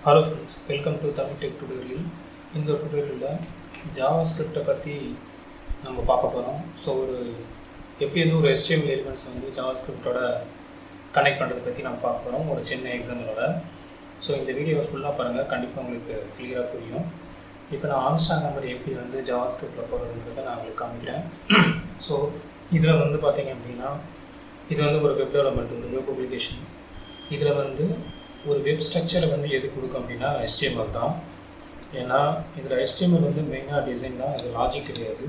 Hello friends, welcome to Tamil Tech Tutorial. In the tutorial, JavaScript பற்றி நம்ம பார்க்க போகிறோம். ஸோ எப்படி ஒரு HTML எலிமெண்ட்ஸ் JavaScriptோட கனெக்ட் பண்ணுறதை பற்றி நம்ம பார்க்க போகிறோம் ஒரு சின்ன எக்ஸாம்பிளோட. ஸோ இந்த வீடியோவை ஃபுல்லாக பாருங்கள், கண்டிப்பாக உங்களுக்கு கிளியராக புரியும். இப்போ நான் ஆம்ஸ்ட்ராங் நம்பர் எப்படி JavaScriptல போகிறதுன்றதை நான் உங்களுக்கு காமிக்கிறேன். ஸோ இதில் பார்த்தீங்க அப்படின்னா இது ஒரு வெப் டெவலப்மெண்ட், ஒரு வெப் பப்ளிகேஷன். இதில் ஒரு வெப் ஸ்ட்ரக்சரை எது கொடுக்கும் அப்படின்னா HTML தான். ஏன்னா இதில் HTML மெயினாக டிசைன் தான், இது லாஜிக் கிடையாது.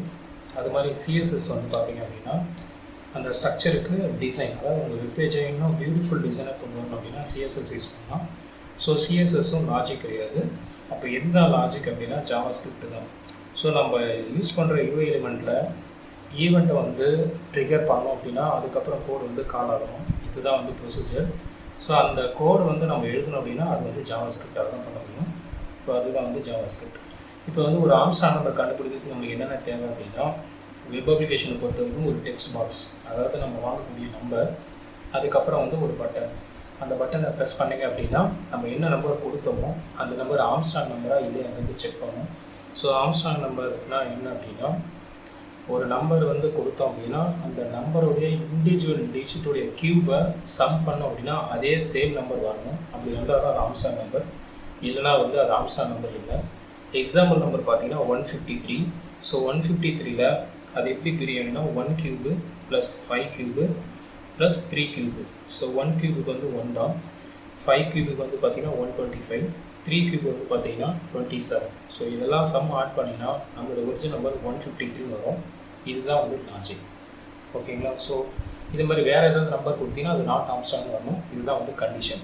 அது மாதிரி CSS பார்த்தீங்க அப்படின்னா அந்த ஸ்ட்ரக்சருக்கு டிசைன், அதாவது உங்கள் வெப் பேஜை இன்னும் பியூட்டிஃபுல் டிசைனாக கொண்டு வரணும் அப்படின்னா CSS யூஸ் பண்ணலாம். ஸோ CSSும் லாஜிக் கிடையாது. அப்போ எதுதான் லாஜிக் அப்படின்னா JavaScript தான். ஸோ நம்ம யூஸ் பண்ணுற UI எலிமெண்ட்டில் ஈவெண்ட்டை ட்ரிகர் பண்ணோம் அப்படின்னா அதுக்கப்புறம் கோடு கால் ஆகணும். இதுதான் ப்ரொசீஜர். ஸோ அந்த கோடு நம்ம எழுதணும் அப்படின்னா அது JavaScripடாக தான் பண்ண முடியும். ஸோ அதுதான் JavaScript. இப்போ ஒரு ஆம்ஸ்ட்ராங் நம்பர் கண்டுபிடிக்கிறதுக்கு நம்மளுக்கு என்னென்ன தேவை அப்படின்னா, வெப் அப்ளிகேஷனை பொறுத்த வரைக்கும் ஒரு டெக்ஸ்ட் பாக்ஸ், அதாவது நம்ம வாங்கக்கூடிய நம்பர், அதுக்கப்புறம் ஒரு பட்டன். அந்த பட்டனை ப்ரெஸ் பண்ணிங்க அப்படின்னா நம்ம என்ன நம்பர் கொடுத்தோமோ அந்த நம்பர் ஆம்ஸ்ட்ராங் நம்பராக இல்லையா செக் பண்ணணும். ஸோ ஆம்ஸ்ட்ராங் நம்பர்னால் என்ன அப்படின்னா, ஒரு நம்பர் கொடுத்தோம் அப்படின்னா அந்த நம்பருடைய இண்டிவிஜுவல் டிஜிட்டுடைய க்யூபை சம் பண்ணோம் அப்படின்னா அதே சேம் நம்பர் வரணும். அப்படி வந்தால் தான் அது ஆம்ஸ்ட்ராங் நம்பர், இல்லைனா அது ஆம்ஸ்ட்ராங் நம்பர் இல்லை. எக்ஸாம்பிள் நம்பர் பார்த்தீங்கன்னா 153. ஸோ 153ல் அது எப்படி பிரியணும்னா 1 cube plus 5 cube plus 3 cube. So 1 கியூபுக்கு 1 தான், 5 கியூபுக்கு பார்த்தீங்கன்னா 125, 3 கியூபுக்கு பார்த்தீங்கன்னா 27. ஸோ இதெல்லாம் சம் ஆட் பண்ணினா நம்மளோட ஒரிஜினல் நம்பர் 153 வரும். இதுதான் லாஜிக். ஓகேங்களா? ஸோ இது மாதிரி வேறு ஏதாவது நம்பர் கொடுத்தீங்கன்னா அது நாட் ஆம்ஸ்ட்ராங் வரணும். இதுதான் கண்டிஷன்.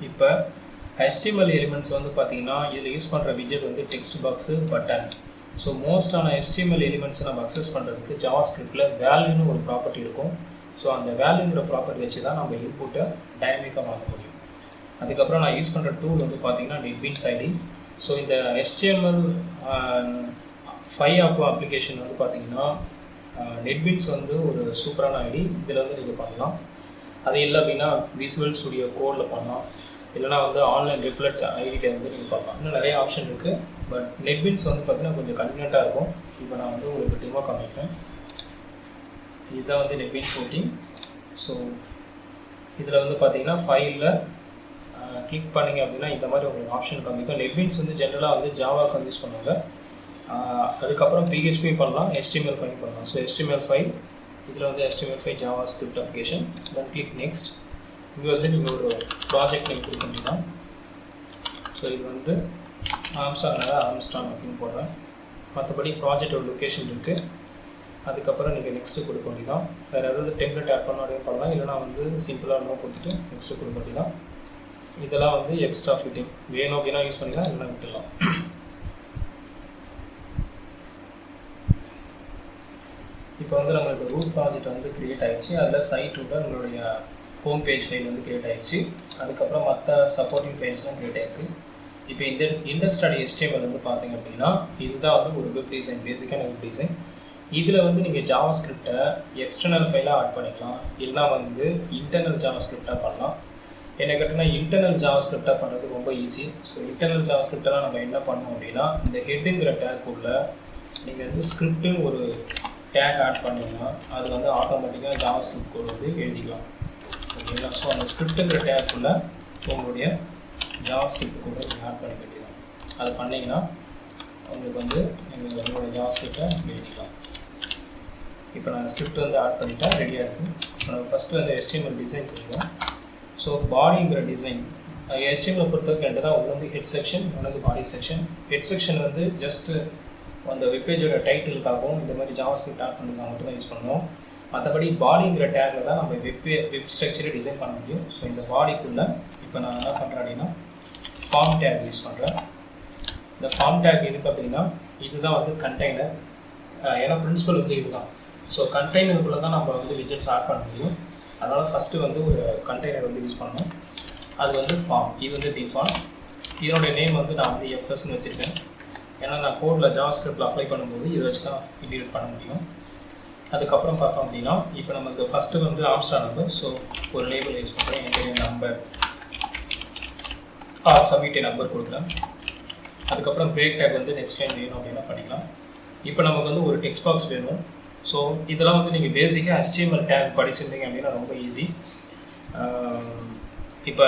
இப்போ HTML எலிமெண்ட்ஸ் பார்த்தீங்கன்னா இதில் யூஸ் பண்ணுற விஜெட் டெக்ஸ்ட் பாக்ஸு, பட்டன். ஸோ மோஸ்டான HTML எலிமெண்ட்ஸை நம்ம அக்சஸ் பண்ணுறதுக்கு JavaScriptல வேல்யூன்னு ஒரு ப்ராப்பர்ட்டி இருக்கும். ஸோ அந்த வேல்யூங்கிற ப்ராப்பர்ட்டி வச்சு தான் நம்ம இன்புட்டை டைனமிக்காக மாற்ற முடியும். அதுக்கப்புறம் நான் யூஸ் பண்ணுற டூல் பார்த்தீங்கன்னா NetBeans ID. ஸோ இந்த HTML 5 அப்ளிகேஷன் பார்த்தீங்கன்னா NetBeans ஒரு சூப்பரான ஐடி. இதில் நீங்கள் பண்ணலாம். அது இல்லை அப்படின்னா விசுவல் ஸ்டுடியோ கோடில் பண்ணலாம், இல்லைனா ஆன்லைன் ரிப்ளட் ஐடியில் நீங்கள் பண்ணலாம். இன்னும் நிறைய ஆப்ஷன் இருக்குது. பட் NetBeans பார்த்தீங்கன்னா கொஞ்சம் கன்வீனியண்ட்டாக இருக்கும். இப்போ நான் உங்களுக்கு டெமோ காமிக்கிறேன். இதுதான் NetBeans 14. ஸோ இதில் பார்த்தீங்கன்னா ஃபைலில் கிளிக் பண்ணிங்க அப்படின்னா இந்த மாதிரி உங்களுக்கு ஆப்ஷன் காமிக்கும். NetBeans ஜென்ரலாக ஜாவாக்கு யூஸ் பண்ணுவாங்க. அதுக்கப்புறம் PHP பண்ணலாம், HTML5 பண்ணலாம். ஸோ HTML5 இதில் HTML5 JavaScript அப்ளிகேஷன். தென் கிளிக் நெக்ஸ்ட். இங்கே நீங்கள் ஒரு ப்ராஜெக்ட் நேம் கொடுக்க முடியுமா. ஸோ இது ஆம்ஸ்ட்ராங் அப்படின்னு போடுறேன். மற்றபடி ப்ராஜெக்டோட லொக்கேஷன் இருக்குது. அதுக்கப்புறம் நீங்கள் நெக்ஸ்ட்டு கொடுக்க வேண்டியதான். வேறு ஏதாவது டெம்ப்ளேட் ஆட் பண்ணாலும் பண்ணலாம், இல்லைனா சிம்பிளாக நோ கொடுத்துட்டு நெக்ஸ்ட்டு கொடுக்க வேண்டியதான். இதெல்லாம் எக்ஸ்ட்ரா ஃபிட்டிங் வேணும் அப்படின்னா யூஸ் பண்ணிக்கலாம், இல்லைனா விட்டுடலாம். இப்போ நம்மளுக்கு ரூட் ப்ராஜெக்ட் க்ரியேட் ஆகிடுச்சு. அதில் சைட்டோட உங்களுடைய ஹோம் பேஜ் ஃபைல் க்ரியேட் ஆகிடுச்சு. அதுக்கப்புறம் மற்ற சப்போர்ட்டிவ் ஃபைல்ஸ்லாம் க்ரியேட் ஆகிருக்கு. இப்போ இந்த index.html பார்த்தீங்க அப்படின்னா இதுதான் ஒரு வெப் டிசைன், பேசிக்கான வெப் டிசைன். இதில் நீங்கள் JavaScriptை எக்ஸ்டர்னல் ஃபைலாக ஆட் பண்ணிக்கலாம், இல்லைனா இன்டர்னல் JavaScripடாக பண்ணலாம். என்ன கேட்டிங்கன்னா இன்டர்னல் JavaScripடாக பண்ணுறது ரொம்ப ஈஸி. ஸோ இன்டர்னல் JavaScripடெல்லாம் நம்ம என்ன பண்ணோம் அப்படின்னா இந்த ஹெட்டுங்கிற டேக் உள்ள நீங்கள் ஸ்கிரிப்ட்டுன்னு ஒரு டேக் ஆட் பண்ணிங்கன்னா அது ஆட்டோமேட்டிக்காக JavaScript கோடு எழுதிக்கலாம். ஓகேங்களா? ஸோ அந்த ஸ்கிரிப்ட்டுங்கிற டேக்குள்ள உங்களுடைய JavaScript கோடு நீங்கள் ஆட் பண்ண வேண்டியதான். அது பண்ணிங்கன்னா உங்களுக்கு உங்களுடைய JavaScriptை எழுதிக்கலாம். இப்போ நான் ஸ்கிரிப்ட் ஆட் பண்ணிட்டேன், ரெடியாக இருக்குது. இப்போ நம்ம ஃபஸ்ட்டு HTML டிசைன் பண்ணிடுவோம். ஸோ பாடிங்கிற டிசைன் HTML பொறுத்தவரைக்கும் ரெண்டு தான். ஒன்று ஹெட் செக்ஷன், ஒன்று பாடி செக்ஷன். ஹெட் செக்ஷன் ஜஸ்ட்டு அந்த வெப்பேஜோட டைட்டிலுக்காகவும் இந்த மாதிரி JavaScript ஆட் பண்ணுறதுக்காக மட்டும் தான் யூஸ் பண்ணுவோம். மற்றபடி பாடிங்கிற டேக்கில் தான் நம்ம வெப் ஸ்ட்ரக்சரை டிசைன் பண்ண முடியும். ஸோ இந்த பாடிக்குள்ளே இப்போ நான் என்ன பண்ணுறேன் அப்படின்னா ஃபார்ம் டேக் யூஸ் பண்ணுறேன். இந்த ஃபார்ம் டேக் எதுக்கு அப்படின்னா இதுதான் கண்டெய்னர். ஏன்னா பிரின்சிபல் இதுதான். ஸோ கண்டெய்னருக்குள்ளே தான் நம்ம விஜெட்ஸ் ஆட் பண்ண முடியும். அதனால் ஃபஸ்ட்டு ஒரு கண்டெய்னர் யூஸ் பண்ணணும். அது ஃபார்ம், இது டிஃபால்ட். இதனுடைய நேம் நான் FSன்னு வச்சுருக்கேன். ஏன்னா நான் கோடில் JavaScriptல அப்ளை பண்ணும்போது இதை வச்சு தான் இன்டிகிரேட் பண்ண முடியும். அதுக்கப்புறம் பார்த்தோம் அப்படின்னா இப்போ நமக்கு ஃபஸ்ட்டு ஆம்ஸ்ட்ராங் நம்பர். ஸோ ஒரு லேபிள் யூஸ் பண்ணுறேன், என்னுடைய நம்பர் சப்மிட் நம்பர் கொடுக்குறேன். அதுக்கப்புறம் பிரேக் டேக் வந்து நெக்ஸ்ட் டைம் வேணும் அப்படின்னா பண்ணிக்கலாம். இப்போ நமக்கு வந்து ஒரு டெக்ஸ்ட் பாக்ஸ் வேணும். ஸோ இதெல்லாம் வந்து நீங்கள் பேசிக்காக HTML டேக் படிச்சிருந்தீங்க அப்படின்னா ரொம்ப ஈஸி. இப்போ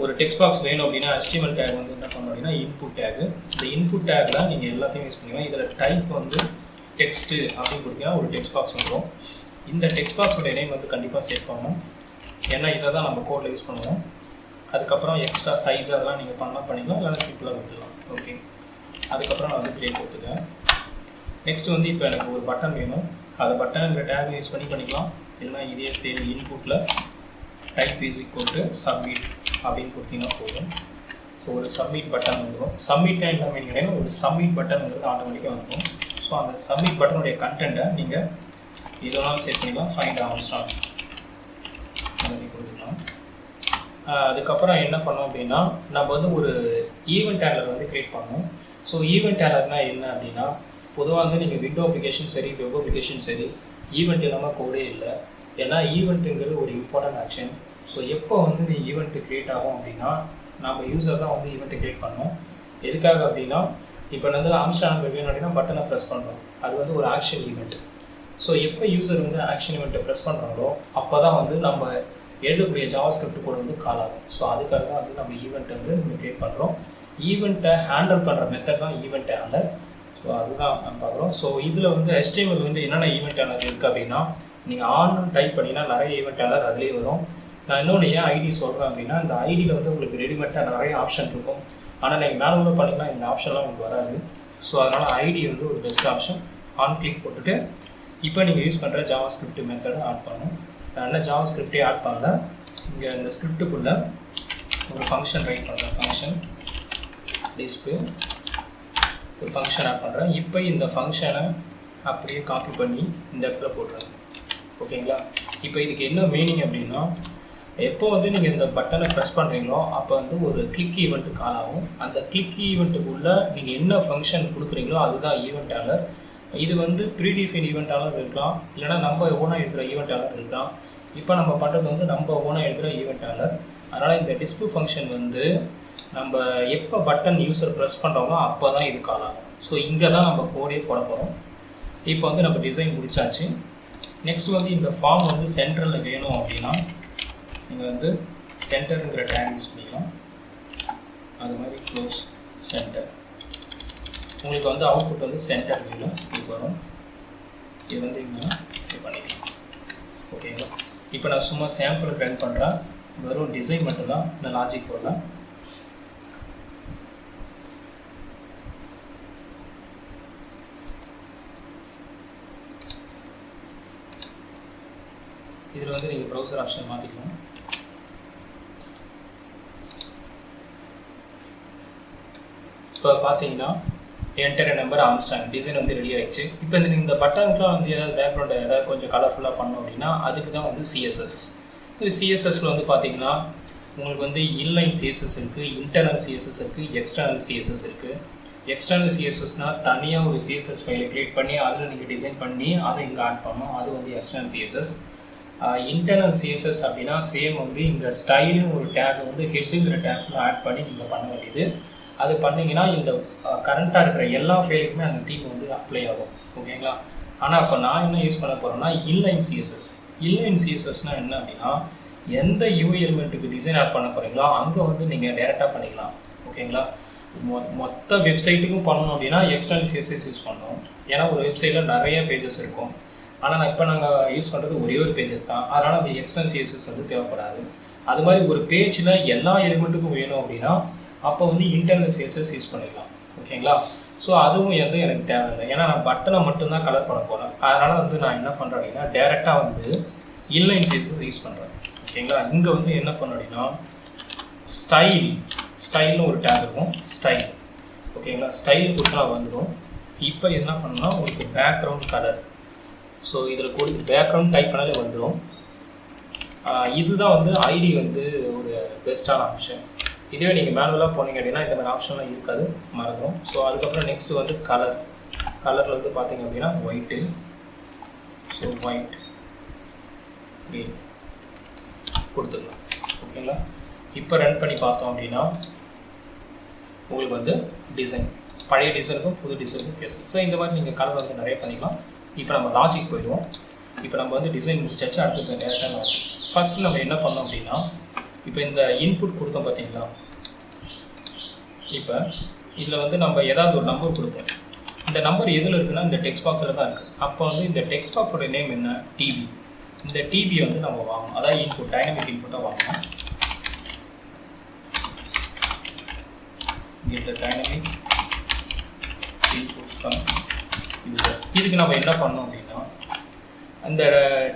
ஒரு டெக்ஸ்ட் பாக்ஸ் வேணும் அப்படின்னா HTML டேக் வந்து என்ன பண்ணணும் அப்படின்னா இன்புட் டேக். இந்த இன்புட் டேக்கில் நீங்கள் எல்லாத்தையும் யூஸ் பண்ணிக்கலாம். இதில் டைப் வந்து டெக்ஸ்ட்டு அப்படின்னு கொடுத்தீங்கன்னா ஒரு டெக்ஸ்ட் பாக்ஸ் வந்துடும். இந்த டெக்ஸ்ட் பாக்ஸோட நேம் வந்து கண்டிப்பாக செட் பண்ணணும், ஏன்னா இதை தான் நம்ம கோடில் யூஸ் பண்ணுவோம். அதுக்கப்புறம் எக்ஸ்ட்ரா சைஸ் அதெல்லாம் நீங்கள் பண்ணிக்கலாம், இல்லைன்னா சிம்பிளாக கொடுத்துக்கலாம். ஓகே, அதுக்கப்புறம் நான் வந்து பிரேக் கொடுத்துக்கிறேன். நெக்ஸ்ட் வந்து இப்போ எனக்கு ஒரு பட்டன் வேணும். அதை பட்டனுங்கிற டேக் யூஸ் பண்ணிக்கலாம், இல்லைனா இதே சேம் இன்புட்டில் type is equal to submit அப்படின்னு கொடுத்தீங்கன்னா போதும். ஸோ ஒரு சப்மிட் பட்டன் வந்துடும். சப்மிட் என்ன மீனிங் கிடையாது, ஒரு சப்மிட் பட்டன்ங்கிறது ஆட்டோமேட்டிக்காக வந்துடும். ஸோ அந்த சப்மிட் பட்டனுடைய கண்டென்ட்டை நீங்கள் இதெல்லாம் செட் பண்ணிக்கலாம். ஃபைண்ட் ஆம்ஸ்ட்ராங் மாதிரி கொடுத்துக்கலாம். அதுக்கப்புறம் என்ன பண்ணோம் அப்படின்னா நம்ம வந்து ஒரு ஈவெண்ட் டேலர் வந்து க்ரியேட் பண்ணோம். ஸோ ஈவெண்ட் டேலர்னால் என்ன அப்படின்னா, பொதுவாக வந்து நீங்கள் விண்டோ அப்ளிகேஷன் சரி, வெப் அப்ளிகேஷன் சரி, ஈவெண்ட் இல்லாமல் கோடே இல்லை. ஏன்னா ஈவெண்ட்டுங்கிறது ஒரு இம்பார்ட்டன்ட் ஆக்ஷன். ஸோ எப்போ வந்து நீ ஈவெண்ட்டு க்ரியேட் ஆகும் அப்படின்னா, நம்ம யூஸர் தான் வந்து ஈவெண்ட்டை க்ரியேட் பண்ணோம். எதுக்காக அப்படின்னா, இப்போ வந்து ஆம்ஸ்ட்ராங் வேணும் அப்படின்னா பட்டனை ப்ரெஸ் பண்ணுறோம், அது வந்து ஒரு ஆக்ஷன் ஈவெண்ட். ஸோ எப்போ யூஸர் வந்து ஆக்ஷன் ஈவெண்ட்டை ப்ரெஸ் பண்ணுறாங்களோ அப்போ தான் வந்து நம்ம எழுதக்கூடிய ஜாவாஸ்கிரிப்ட் கோட் வந்து கால் ஆகும். ஸோ அதுக்காக தான் வந்து நம்ம ஈவெண்ட்டை வந்து நம்ம க்ரியேட் பண்ணுறோம். ஈவெண்ட்டை ஹேண்டில் பண்ணுற மெத்தட் தான் ஈவெண்ட் ஹேண்டலர். ஸோ அதுதான் நம்ம பார்க்குறோம். ஸோ இதில் வந்து HTML வந்து என்னென்ன ஈவெண்ட் ஹேண்டலர் இருக்குது அப்படின்னா, நீங்கள் ஆன்னு டைப் பண்ணிங்கன்னா நிறைய ஈவெண்ட் ஹேண்டலர் அதுலேயே வரும். நான் இன்னொன்று ஏன் ஐடி சொல்கிறேன் அப்படின்னா, இந்த ஐடியில் வந்து உங்களுக்கு ரெடிமேட்டாக நிறைய ஆப்ஷன் இருக்கும். ஆனால் நீங்கள் மேனுவலாக பண்ணிங்கன்னா இந்த ஆப்ஷன்லாம் உங்களுக்கு வராது. ஸோ அதனால் ஐடி வந்து ஒரு பெஸ்ட் ஆப்ஷன். ஆன் கிளிக் போட்டுட்டு இப்போ நீங்கள் யூஸ் பண்ணுற ஜாவாஸ்கிரிப்ட் மெத்தடை ஆட் பண்ணணும். நான் என்ன ஜாவாஸ்கிரிப்டே ஆட் பண்ணல, இங்கே இந்த ஸ்கிரிப்டுக்குள்ளே ஒரு ஃபங்க்ஷன் ரைட் பண்ணுறேன். ஃபங்க்ஷன் டிஸ்பிளே ஒரு ஃபங்க்ஷன் ஆட் பண்ணுறேன். இப்போ இந்த ஃபங்க்ஷனை அப்படியே காப்பி பண்ணி இந்த இடத்துல போடுறேன். ஓகேங்களா? இப்போ இதுக்கு என்ன மீனிங் அப்படின்னா, எப்போ வந்து நீங்கள் இந்த பட்டனை ப்ரெஸ் பண்ணுறீங்களோ அப்போ வந்து ஒரு கிளிக் ஈவெண்ட்டு கால் ஆகும். அந்த கிளிக் ஈவெண்ட்டுக்குள்ளே நீங்கள் என்ன ஃபங்க்ஷன் கொடுக்குறீங்களோ அதுதான் ஈவெண்ட் ஹேண்டலர். இது வந்து ப்ரீடிஃபைன் ஈவெண்ட் ஹேண்டலர் இருக்கலாம், இல்லைனா நம்ம ஓனாக எழுதுகிற ஈவெண்ட் ஹேண்டலர் இருக்கலாம். இப்போ நம்ம பண்ணுறது வந்து நம்ம ஓனாக எழுதுகிற ஈவெண்ட் ஹேண்டலர். அதனால் இந்த டிஸ்பிளே ஃபங்க்ஷன் வந்து நம்ம எப்போ பட்டன் யூஸர் ப்ரெஸ் பண்ணுறோமோ அப்போ தான் இது கால் ஆகும். ஸோ இங்கே தான் நம்ம கோடே போட போகிறோம். இப்போ வந்து நம்ம டிசைன் முடிச்சாச்சு. நெக்ஸ்ட் வந்து இந்த ஃபார்ம் வந்து சென்டரில் வேணும் அப்படின்னா நீங்கள் வந்து சென்டருங்கிற டேக் யூஸ் பண்ணிக்கலாம். அது மாதிரி க்ளோஸ் சென்டர். உங்களுக்கு வந்து அவுட்புட் வந்து சென்டர் வியூவில் இது வரும். இது வந்து இங்கே இது பண்ணிக்கலாம். ஓகேங்களா? இப்போ நான் சும்மா சாம்பிளுக்கு ரன் பண்ணுறேன். வெறும் டிசைன் மட்டும்தான், நான் லாஜிக் போடலாம். இதில் வந்து நீங்கள் ப்ரௌசர் ஆப்ஷன் மாற்றிக்கணும். இப்போ பார்த்தீங்கன்னா என்டர் நம்பர் ஆம்ஸ்ட்ராங் டிசைன் வந்து ரெடி ஆகிடுச்சு. இப்போ இந்த பட்டனுக்குலாம் வந்து ஏதாவது பேக்ரவுண்டை ஏதாவது கொஞ்சம் கலர்ஃபுல்லாக பண்ணோம் அப்படின்னா அதுக்கு தான் வந்து CSS. இது CSSல வந்து பார்த்தீங்கன்னா உங்களுக்கு வந்து இன்லைன் CSS இருக்குது, இன்டர்னல் CSS இருக்குது, எக்ஸ்டர்னல் CSS இருக்குது. எக்ஸ்டர்னல் CSSனால் தனியாக ஒரு CSS ஃபைலை க்ரியேட் பண்ணி அதில் நீங்கள் டிசைன் பண்ணி அதை இங்கே ஆட் பண்ணணும், அது வந்து எக்ஸ்டர்னல் CSS. இன்டர்னல் CSS அப்படின்னா சேம் வந்து இங்கே ஸ்டைலுன்னு ஒரு டேக் வந்து ஹெட்டுங்கிற டேக்கில் ஆட் பண்ணி நீங்கள் பண்ண வேண்டியது. அது பண்ணிங்கன்னா இந்த கரண்ட்டாக இருக்கிற எல்லா ஃபைலுக்குமே அந்த தீம் வந்து அப்ளை ஆகும். ஓகேங்களா? ஆனால் இப்போ நான் என்ன யூஸ் பண்ண போகிறேன்னா இன்லைன் CSS. இன்லைன் CSSனால் என்ன அப்படின்னா, எந்த UI எலிமெண்ட்டுக்கு டிசைன் ஆட் பண்ண போகிறீங்களோ அங்கே வந்து நீங்கள் டேரெக்டாக பண்ணிக்கலாம். ஓகேங்களா? மொத்த வெப்சைட்டுக்கும் பண்ணணும் அப்படின்னா எக்ஸ்டர்னல் CSS யூஸ் பண்ணணும். ஏன்னா ஒரு வெப்சைட்டில் நிறைய பேஜஸ் இருக்கும். ஆனால் இப்போ நாங்கள் யூஸ் பண்ணுறது ஒரே ஒரு பேஜஸ் தான். அதனால் அந்த எக்ஸ்டர்னல் CSS வந்து தேவைப்படாது. அது மாதிரி ஒரு பேஜில் எல்லா எலிமெண்ட்டுக்கும் வேணும் அப்படின்னா அப்போ வந்து இன்டர்னல் CSS யூஸ் பண்ணிக்கலாம். ஓகேங்களா? ஸோ அதுவும் வந்து எனக்கு தேவையில்லை, ஏன்னா நான் பட்டனை மட்டும்தான் கலர் பண்ண போகிறேன். அதனால் வந்து நான் என்ன பண்ணுறேன் அப்படின்னா டேரெக்டாக வந்து இன்லைன் CSS யூஸ் பண்ணுறேன். ஓகேங்களா? இங்கே வந்து என்ன பண்ண அப்படின்னா ஸ்டைல்னு ஒரு டேக் இருக்கும், ஸ்டைல். ஓகேங்களா? ஸ்டைல் கொடுத்தா வந்துடும். இப்போ என்ன பண்ணணும்னா உங்களுக்கு பேக்ரவுண்ட் கலர். ஸோ இதில் கொடுத்து பேக்ரவுண்ட் டைப் பண்ணாலே வந்துடும். இதுதான் வந்து ஐடி வந்து ஒரு பெஸ்ட்டான ஆப்ஷன். இதுவே நீங்கள் மேனுவலாக போனீங்க அப்படின்னா இந்த மாதிரி ஆப்ஷன்லாம் இருக்காது, மறந்துடும். ஸோ அதுக்கப்புறம் நெக்ஸ்ட்டு வந்து கலரில் வந்து பார்த்தீங்க அப்படின்னா ஒயிட்டு. ஸோ ஒயிட், க்ரீன் கொடுத்துக்கலாம். ஓகேங்களா? இப்போ ரன் பண்ணி பார்த்தோம் அப்படின்னா உங்களுக்கு வந்து டிசைன், பழைய டிசைனுக்கும் புது டிசைனுக்கும் வித்தியாசம். ஸோ இந்த மாதிரி நீங்கள் கலர் வந்து நிறைய பண்ணிக்கலாம். இப்போ நம்ம லாஜிக் போயிடுவோம். இப்போ நம்ம வந்து டிசைன் முடிச்சாச்சு, அடுத்து டேரெக்டாக லாஜிக். ஃபஸ்ட்டு நம்ம என்ன பண்ணோம் அப்படின்னா, இப்போ இந்த இன்புட் கொடுத்தோம் பார்த்தீங்களா, இப்போ இதில் வந்து நம்ம ஏதாவது ஒரு நம்பர் கொடுப்போம். இந்த நம்பர் எதில் இருக்குன்னா இந்த டெக்ஸ்ட் பாக்ஸில் தான் இருக்குது. அப்போ வந்து இந்த டெக்ஸ்ட் பாக்ஸோட நேம் என்ன, டிபி. இந்த டிபியை வந்து நம்ம வாங்கணும், அதாவது இன்புட், டைனமிக் இன்புட்டாக வாங்கணும். get the dynamic input from user. இதுக்கு நம்ம என்ன பண்ணோம் அப்படின்னா, அந்த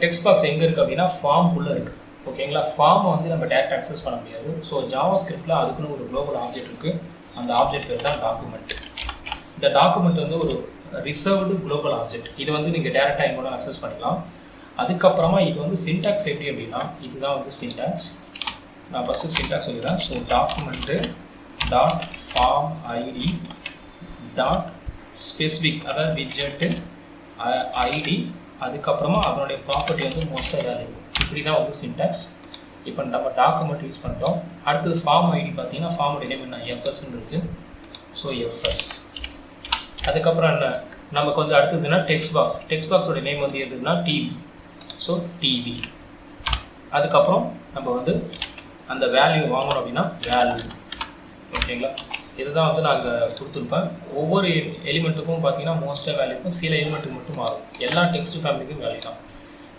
டெக்ஸ்ட் பாக்ஸ் எங்கே இருக்குது அப்படின்னா ஃபார்ம்குள்ளே இருக்குது. ஓகேங்களா, ஃபார்மை வந்து நம்ம டேரக்ட் அக்சஸ் பண்ண முடியாது. ஸோ ஜாவாஸ்கிரிப்டில் அதுக்குன்னு ஒரு குளோபல் ஆப்ஜெக்ட் இருக்குது. அந்த ஆப்ஜெக்ட் பேர் தான் டாக்குமெண்ட். இந்த டாக்குமெண்ட் வந்து ஒரு ரிசர்வ்டு குளோபல் ஆப்ஜெக்ட். இது வந்து நீங்கள் டேரெக்டாக எங்கூட அக்சஸ் பண்ணிக்கலாம். அதுக்கப்புறமா இது வந்து சின்டாக்ஸ் எப்படி அப்படின்னா, இதுதான் வந்து சின்டாக்ஸ். நான் ஃபஸ்ட்டு சின்டாக்ஸ் சொல்லிடுறேன். So document dot form ID dot specific, அதாவது விட்ஜெட்டு ஐடி, அதுக்கப்புறமா அதனுடைய ப்ராப்பர்ட்டி வந்து மோஸ்ட்டாக வேல்யூ. இப்படி தான் வந்து சின்டாக்ஸ். இப்போ நம்ம டாக்குமெண்ட் யூஸ் பண்ணிட்டோம். அடுத்தது ஃபார்ம் ஐடி பார்த்தீங்கன்னா ஃபார்மோட நேம் என்ன, எஃப்எஸ்ன்னு இருக்குது. So FS. அதுக்கப்புறம் என்ன நமக்கு வந்து அடுத்ததுன்னா டெக்ஸ்ட் பாக்ஸ். டெக்ஸ்ட் பாக்ஸோட நேம் வந்து எதுன்னா டிவி. So TV. அதுக்கப்புறம் நம்ம வந்து அந்த வேல்யூ வாங்கணும் அப்படின்னா வேல்யூ. ஓகேங்களா, இதுதான் வந்து நாங்கள் கொடுத்துருப்பேன். ஒவ்வொரு எலிமெண்ட்டுக்கும் பார்த்தீங்கன்னா மோஸ்ட்டாக வேல்யூ இருக்கும், சில எலிமெண்ட்டுக்கு மட்டும் மாறும். எல்லா டெக்ஸ்ட் ஃபேமிலிக்கும் வேல்யூ தான்.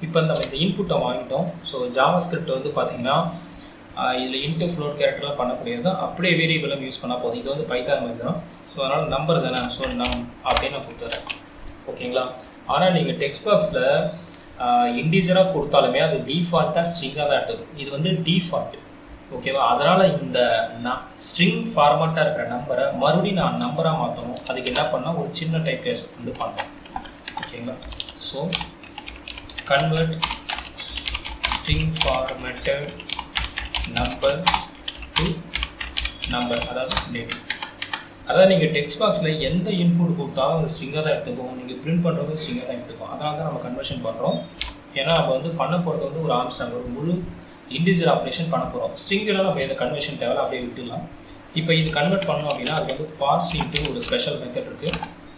இப்போ நம்ம இந்த இன்புட்டை வாங்கிட்டோம். ஸோ ஜாவாஸ்கிரிப்ட் வந்து பார்த்தீங்கன்னா இதில் இன்ட்டு ஃப்ளோட் கேரக்டர்லாம் பண்ணக்கூடியது, அப்படியே வேரியபிளும் யூஸ் பண்ணால் போதும். இது வந்து பைத்தான் மாதிரி தான். ஸோ அதனால் நம்பர் தானே, ஸோ அப்படின்னு நான் கொடுத்துறேன். ஓகேங்களா, ஆனால் நீங்கள் டெக்ஸ்ட் பாக்ஸில் இன்டிஜராக கொடுத்தாலுமே அது டிஃபால்ட்டாக ஸ்ட்ரிங்காக தான் எடுத்துக்கும். இது வந்து டிஃபால்ட். ஓகேவா, அதனால் இந்த ஸ்ட்ரிங் ஃபார்மேட்டாக இருக்கிற நம்பரை மறுபடியும் நான் நம்பராக மாற்றணும். அதுக்கு என்ன பண்ணால் ஒரு சின்ன டைப் கேஸ் வந்து பண்ணேன். ஓகேங்களா, so convert string formatted number to number, அதாவது டேட். அதாவது நீங்கள் டெக்ஸ்ட் பாக்ஸில் எந்த இன்புட் கொடுத்தாலும் அந்த ஸ்ட்ரிங்காக தான் எடுத்துக்கும். நீங்கள் பிரிண்ட் பண்ணுறது ஸ்ட்ரிங்காக தான் எடுத்துக்கும். அதனால தான் நம்ம கன்வர்ஷன் பண்ணுறோம். ஏன்னா நம்ம வந்து பண்ண போகிறது வந்து ஒரு ஆம்ஸ்ட்ராங், ஒரு முழு இன்டிஜர் ஆப்ரேஷன் பண்ண போகிறோம். ஸ்ட்ரிங்கில் நம்ம எந்த கன்வர்ஷன் தேவை அப்படியே விட்டுடலாம். இப்போ இது கன்வெர்ட் பண்ணோம் அப்படின்னா அது வந்து பார்ஸ் இன்ட்டு ஒரு ஸ்பெஷல் மெத்தட் இருக்குது.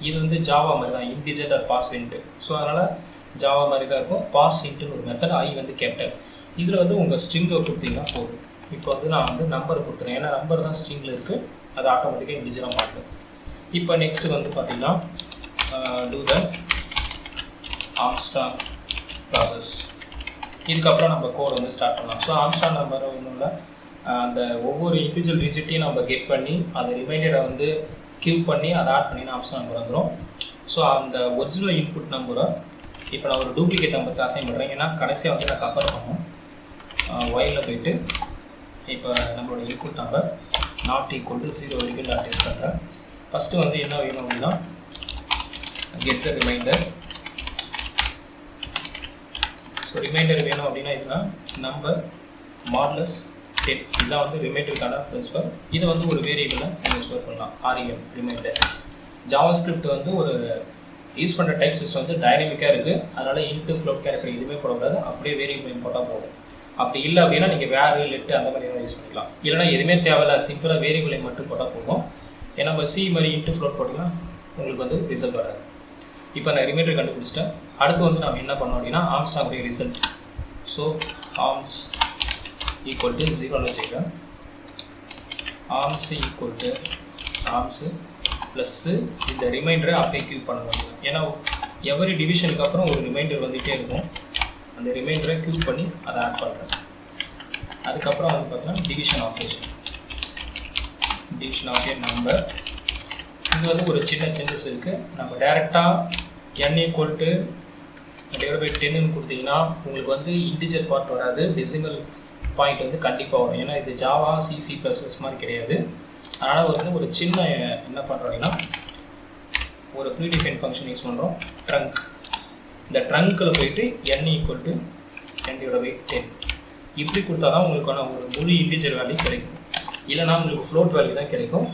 இது வந்து ஜாவா மாதிரி தான், integer or parse into. So அதனால் ஜாவா மாதிரி தான் இருக்கும். பார்ஸ் இன்ட்டுன்னு ஒரு மெத்தட், ஐ வந்து கேப்டல். இதில் வந்து உங்கள் ஸ்ட்ரிங்கை கொடுத்தீங்கன்னா போதும். இப்போ வந்து நான் வந்து நம்பர் கொடுத்துறேன், ஏன்னா நம்பர் தான் ஸ்ட்ரிங்கில் இருக்குது, அது ஆட்டோமேட்டிக்காக இன்டிஜராக மாட்டேன். இப்போ நெக்ஸ்ட்டு வந்து பார்த்தீங்கன்னா டூ த ஆம்ஸ்ட்ராங் ப்ராசஸ். இதுக்கப்புறம் நம்ம கோட் வந்து ஸ்டார்ட் பண்ணலாம். ஸோ ஆம்ஸ்ட்ராங் நம்பர் ஒன்றும் இல்லை, அந்த ஒவ்வொரு இண்டிவிஜுவல் டிஜிட்டையும் நம்ம கெட் பண்ணி அதை ரிமைண்டரை வந்து கியூப் பண்ணி அதை ஆட் பண்ணி ஆம்ஸ்ட்ராங் நம்பர் வந்துடும். ஸோ அந்த ஒரிஜினல் இன்புட் நம்பரை இப்போ நான் ஒரு டூப்ளிகேட் நம்பருக்கு அசைன் பண்ணுறேன். ஏன்னா கடைசியாக வந்து நான் கம்பேர் பண்ணணும். ஒயிலில் போயிட்டு இப்போ நம்மளோட input number not equal to 0 வரைக்கும் நான் டெஸ்ட் பண்ணுறேன். ஃபஸ்ட்டு வந்து என்ன வேணும் அப்படின்னா get the reminder. So remainder வேணும் அப்படின்னா இதுதான் நம்பர் மாடுலஸ் 10. இதெல்லாம் வந்து ரிமைண்டருக்கான பிரின்சிபல். இதை வந்து ஒரு வேரியபிளில் நீங்கள் ஸ்டோர் பண்ணலாம். REM reminder. ஜாவாஸ்கிரிப்ட் வந்து ஒரு யூஸ் பண்ணுற டைப் சிஸ்டம் வந்து டைனமிக்காக இருக்குது. அதனால் இன்ட்டு ஃப்ளோட் கேரக்டர் எதுவுமே போடக்கூடாது, அப்படியே வேரியபிள் போட்டால் போதும். அப்படி இல்லை அப்படின்னா நீங்கள் வேறு லெட்டு அந்த மாதிரி யூஸ் பண்ணிக்கலாம். இல்லைனா எதுவுமே தேவையில்லை, சிம்பிளாக வேரியபிளை மட்டும் போட்டால் போதும். ஏன்னா நம்ம சி மாதிரி இன்ட்டு ஃப்ளோட் போட்டிங்கன்னா உங்களுக்கு வந்து ரிசல்ட் வராது. இப்போ நான் ரிமைண்டர் கண்டுபிடிச்சிட்டேன். அடுத்து வந்து நம்ம என்ன பண்ணோம் அப்படின்னா ஆம்ஸ்ட்ராங்குடைய result. So arms equal to 0ன்னு வச்சுக்கிறேன். Arms equal to arms plus இந்த ரிமைண்டரை அப்படியே கியூப் பண்ண முடியும். ஏன்னா எவரி டிவிஷனுக்கு அப்புறம் ஒரு ரிமைண்டர் வந்துகிட்டே இருக்கும். அந்த ரிமைண்டரை கியூப் பண்ணி அதை ஆட் பண்ணுறேன். அதுக்கப்புறம் வந்து பார்த்தீங்கன்னா division operation. Division of a number. இது வந்து ஒரு சின்ன சேஞ்சஸ் இருக்குது. நம்ம டேரெக்டாக n equal to divide by 10ன்னு கொடுத்தீங்கன்னா உங்களுக்கு வந்து இன்டிஜர் பார்ட் வராது, டெசிமல் பாயிண்ட் வந்து கண்டிப்பாக வரும். ஏன்னா இது ஜாவா C++ மாதிரி கிடையாது. அதனால் வந்து ஒரு சின்ன என்ன பண்ணுறோம் அப்படின்னா ஒரு ப்ரீடிஃபைன் ஃபங்க்ஷன் யூஸ் பண்ணுறோம், ட்ரங்க். இந்த ட்ரங்க்கில் போயிட்டு n ஈக்குவல் டு 10/10 இப்படி கொடுத்தா தான் உங்களுக்கான ஒரு முழு இன்டிஜர் வேல்யூ கிடைக்கும். இல்லைனா உங்களுக்கு ஃப்ளோட் வேல்யூ தான் கிடைக்கும்.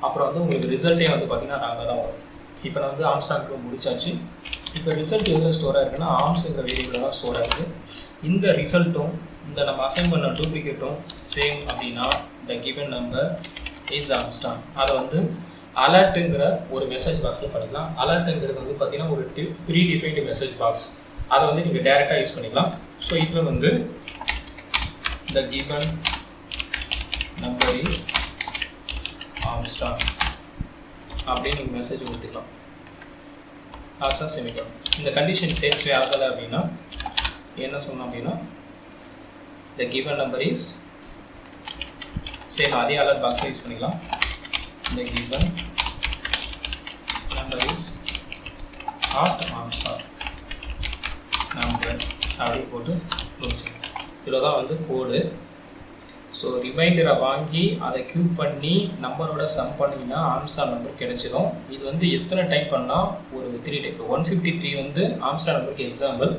அப்புறம் வந்து உங்களுக்கு ரிசல்ட்டே வந்து பார்த்திங்கன்னா நாங்கள் தான் வரும். இப்போ நான் வந்து ஆம்ஸ்ட்ராங்க்கு முடிச்சாச்சு. இப்போ ரிசல்ட் எதில் ஸ்டோராக இருக்குன்னா ஆர்ம்ஸுங்கிற வேரியபிளில் தான் ஸ்டோர் ஆகுது. இந்த ரிசல்ட்டும் இந்த நம்ம அசைன் பண்ண டூப்ளிகேட்டும் சேம் அப்படின்னா இந்த கிவன் நம்பர் இஸ் ஆம்ஸ்டாங். அதை வந்து அலர்ட்டுங்கிற ஒரு மெசேஜ் பாக்ஸில் பண்ணிக்கலாம். அலர்ட்டுங்கிறது வந்து பார்த்தீங்கன்னா ஒரு ப்ரீ டிஃபைன்டு மெசேஜ் பாக்ஸ். அதை வந்து நீங்கள் டேரெக்டாக யூஸ் பண்ணிக்கலாம். ஸோ இதில் வந்து the given number is Armstrong அப்படின்னு நீங்கள் மெசேஜ் கொடுத்துக்கலாம். ஆசா செமிக்கோன். இந்த கண்டிஷன் சேல்ஸ்வே ஆகலை அப்படின்னா என்ன சொன்னோம் அப்படின்னா the given number is same அதே அலர்ட் பாக்ஸில் யூஸ் பண்ணிக்கலாம். the given number is not Armstrong number அப்படி போட்டு முடிச்சுக்கலாம். இதில் தான் வந்து கோடு. ஸோ ரிமைண்டரை வாங்கி அதை க்யூப் பண்ணி நம்பரோட சம் பண்ணிங்கன்னா ஆம்ஸ்டாங் நம்பர் கிடைச்சிடும். இது வந்து எத்தனை டைப் பண்ணால் ஒரு 3 டைப். 153 வந்து ஆம்ஸ்டாங் நம்பருக்கு எக்ஸாம்பிள்.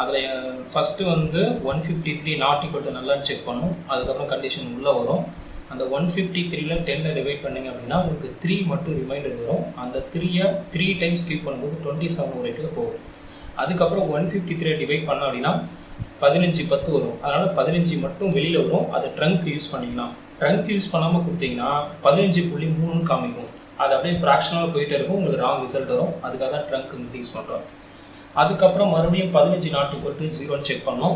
அதில் ஃபஸ்ட்டு வந்து 153 நாட் ஈக்குவல் டு நல்லான்னு செக் பண்ணும். அதுக்கப்புறம் கண்டிஷன் உள்ளே வரும். அந்த 153ல் 10 டிவைட் பண்ணிங்க அப்படின்னா உங்களுக்கு 3 மட்டும் ரிமைண்டர் வரும். அந்த 3யை 3 டைம்ஸ் க்யூப் பண்ணும்போது 27 ரேட்டில் போகும். அதுக்கப்புறம் 153 டிவைட் பண்ணோம் அப்படின்னா 15 10 வரும். அதனால் 15 மட்டும் வெளியில் வரும். அதை ட்ரங்க் யூஸ் பண்ணிக்கலாம். ட்ரங்க் யூஸ் பண்ணாமல் கொடுத்தீங்கன்னா 15.3 காமிக்கும். அது அப்படியே ஃப்ராக்ஷனாக போயிட்டே இருக்கும். உங்களுக்கு ராங் ரிசல்ட் வரும். அதுக்காக தான் ட்ரங்க் யூஸ் பண்ணுறோம். அதுக்கப்புறம் மறுபடியும் 15 நாட் ஈக்குவல் டு 0 செக் பண்ணோம்.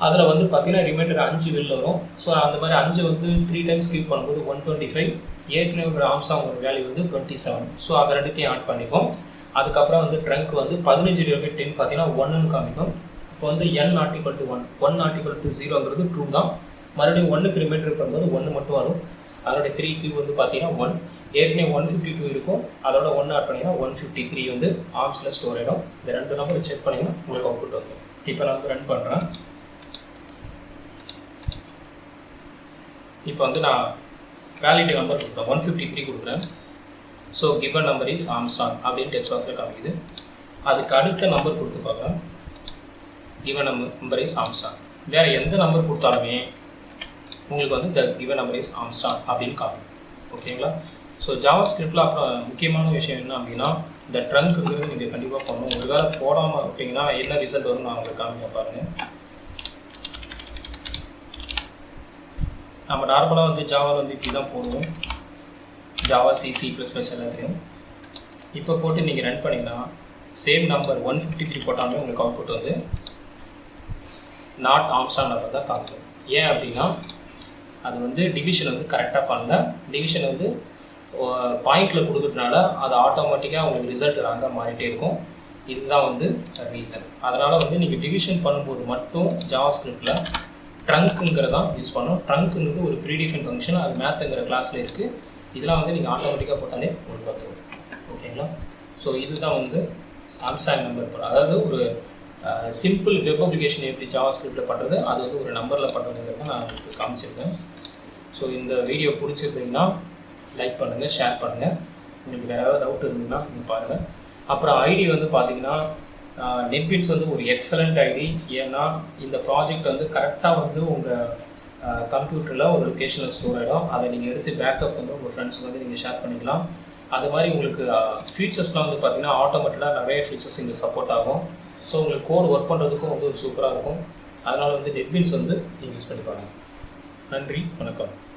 அதில் வந்து பார்த்தீங்கன்னா ரிமைண்டர் 5 வெளியில் வரும். ஸோ அந்த மாதிரி 5 வந்து 3 டைம்ஸ் க்யூப் பண்ணும்போது 125. ஏற்கனவே ஒரு ஆம்ஸ்டாங் ஒரு வேல்யூ வந்து 27. ஸோ அதை ரெண்டுத்தையும் ஆட் பண்ணிக்கும். அதுக்கப்புறம் வந்து ட்ரங்க் வந்து 15/10 பார்த்தீங்கன்னா 1ன்னு காமிக்கும். இப்போ வந்து n not equal to 1, 1 not equal to 0ங்கிறது ட்ரூ தான். மறுபடியும் 1க்கு ரிமைண்டர் பண்ணும்போது 1 மட்டும் வரும். அதோட 3 கியூப் வந்து பார்த்தீங்கன்னா 1. ஏற்கனவே 152 இருக்கும். அதோட 1 ஆட் பண்ணிங்கன்னா 153 வந்து ஆர்ம்ஸில் ஸ்டோர் ஆகிடும். இந்த 2 நம்பர் செக் பண்ணிங்கன்னா உங்களுக்கு அவுட்புட் வரும். இப்போ நான் வந்து ரன் பண்ணுறேன். இப்போ வந்து நான் வேலிட் நம்பர் கொடுக்குறேன், 153 கொடுக்குறேன். So given number is Armstrong அப்படின்னு டெக்ஸ்ட் பாக்ஸில் காமிக்குது. அதுக்கு அடுத்த நம்பர் கொடுத்து பார்க்குறேன். Given number is Armstrong. வேறு எந்த நம்பர் கொடுத்தாலுமே உங்களுக்கு வந்து இந்த கிவன் நம்பர் இஸ் ஆம்ஸ்டாங் அப்படின்னு காமிக்கும். ஓகேங்களா? ஸோ ஜாவாஸ்கிரிப்டில் அப்புறம் முக்கியமான விஷயம் என்ன அப்படின்னா இந்த ட்ரங்க்குங்கிறது நீங்கள் கண்டிப்பாக பண்ணணும். ஒரு வேளை போடாமல் விட்டிங்கன்னா என்ன ரிசல்ட் வரும்னு நான் உங்களுக்கு காமிக்க பாருங்கள். நம்ம நார்மலாக வந்து ஜாவாவில் வந்து இப்படி தான் போடுவோம். ஜாவா C++ எல்லாத்தையும் இப்போ போட்டு நீங்கள் ரன் பண்ணிங்கன்னா சேம் நம்பர் 153 போட்டாலுமே உங்களுக்கு அவுட்புட் வந்து நாட் ஆம்ஸ்டாங் நம்பர் தான் காமிக்கும். ஏன் அப்படின்னா அது வந்து டிவிஷன் வந்து கரெக்டாக பண்ணல. டிவிஷன் வந்து பாயிண்டில் கொடுக்குறதுனால அது ஆட்டோமேட்டிக்காக உங்களுக்கு ரிசல்ட் ராங்காக மாறிட்டே இருக்கும். இதுதான் வந்து ரீசன். அதனால் வந்து நீங்கள் டிவிஷன் பண்ணும்போது மட்டும் ஜாவாஸ்கிரிப்டில் ட்ரங்க்குங்கிறதான் யூஸ் பண்ணணும். ட்ரங்க்குங்கிறது ஒரு ப்ரீடிஃபைன் ஃபங்க்ஷன். அது மேத்துங்கிற கிளாஸில் இருக்குது. இதெல்லாம் வந்து நீங்கள் ஆட்டோமேட்டிக்காக போட்டாலே உங்களுக்கு வந்துடும். ஓகேங்களா? ஸோ இதுதான் வந்து ஆம்ஸ்டாங் நம்பர் போட, அதாவது ஒரு சிம்பிள் வெப் அப்ளிகேஷன் எப்படி ஜாவாஸ்கிரிப்டில் பண்ணுறது அது வந்து ஒரு நம்பரில் பண்ணுறதுங்கிறத நான் உங்களுக்கு காமிச்சிருக்கேன். ஸோ இந்த வீடியோ பிடிச்சிருந்தீங்கன்னா லைக் பண்ணுங்கள், ஷேர் பண்ணுங்கள். உங்களுக்கு வேறு ஏதாவது டவுட் இருந்ததுன்னா நீங்கள் பாருங்கள். அப்புறம் ஐடி வந்து பார்த்தீங்கன்னா நெட்பீன்ஸ் வந்து ஒரு எக்ஸலண்ட் ஐடி. ஏன்னா இந்த ப்ராஜெக்ட் வந்து கரெக்டாக வந்து உங்கள் கம்ப்யூட்டரில் ஒரு லொக்கேஷனில் ஸ்டோர் ஆகிடும். அதை நீங்கள் எடுத்து பேக்கப் வந்து உங்கள் ஃப்ரெண்ட்ஸுக்கு வந்து நீங்கள் ஷேர் பண்ணிக்கலாம். அது மாதிரி உங்களுக்கு ஃபீச்சர்ஸ்லாம் வந்து பார்த்திங்கன்னா ஆட்டோமேட்டிக்காக நிறைய ஃபீச்சர்ஸ் இங்கே சப்போர்ட் ஆகும். ஸோ உங்களுக்கு கோட் ஒர்க் பண்ணுறதுக்கும் வந்து ஒரு சூப்பராக இருக்கும். அதனால் வந்து நெட்பீன்ஸ் வந்து நீங்கள் யூஸ் பண்ணி பாருங்கள். நன்றி, வணக்கம்.